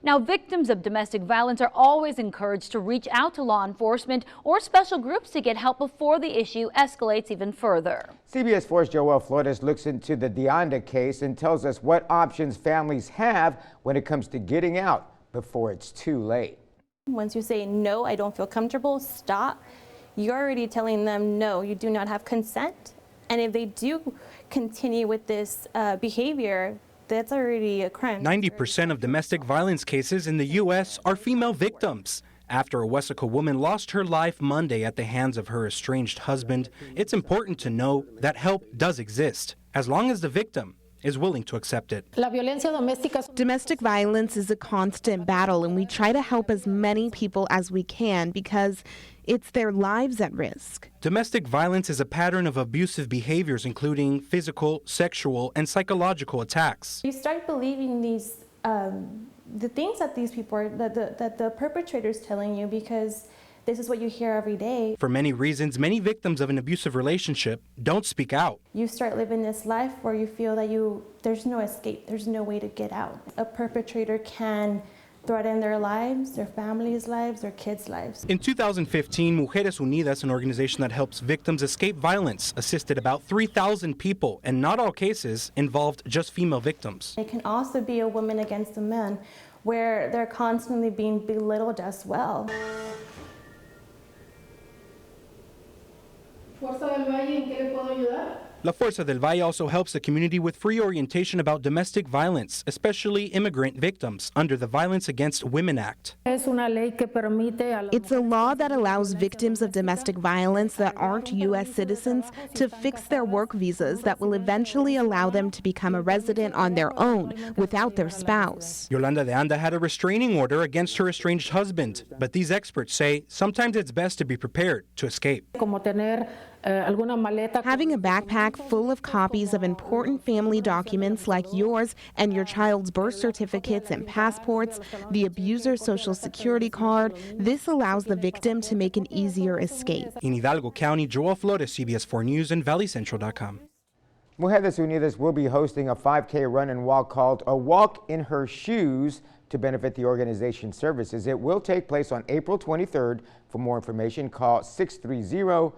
Now, victims of domestic violence are always encouraged to reach out to law enforcement or special groups to get help before the issue escalates even further. CBS 4's Joelle Flores looks into the Grande case and tells us what options families have when it comes to getting out before it's too late. Once you say, no, I don't feel comfortable, stop, you're already telling them, no, you do not have consent. And if they do continue with this behavior, that's already a crime. 90% of domestic violence cases in the U.S. are female victims. After a Wesco woman lost her life Monday at the hands of her estranged husband, it's important to know that help does exist, as long as the victim is willing to accept it. Domestic violence is a constant battle, and we try to help as many people as we can because it's their lives at risk. Domestic violence is a pattern of abusive behaviors, including physical, sexual, and psychological attacks. You start believing these, the things that these people are, that the perpetrator is telling you, because this is what you hear every day. For many reasons, many victims of an abusive relationship don't speak out. You start living this life where you feel that there's no escape, there's no way to get out. A perpetrator can threaten their lives, their families' lives, their kids' lives. In 2015, Mujeres Unidas, an organization that helps victims escape violence, assisted about 3,000 people, and not all cases involved just female victims. It can also be a woman against a man, where they're constantly being belittled as well. La Fuerza del Valle also helps the community with free orientation about domestic violence, especially immigrant victims, under the Violence Against Women Act. It's a law that allows victims of domestic violence that aren't U.S. citizens to fix their work visas that will eventually allow them to become a resident on their own without their spouse. Yolanda de Anda had a restraining order against her estranged husband, but these experts say sometimes it's best to be prepared to escape. Having a backpack full of copies of important family documents like yours and your child's birth certificates and passports, the abuser's social security card, this allows the victim to make an easier escape. In Hidalgo County, Joelle Flores, CBS 4 News, and ValleyCentral.com. Mujeres Unidas will be hosting a 5K run and walk called A Walk in Her Shoes to benefit the organization's services. It will take place on April 23rd. For more information, call 630-4878.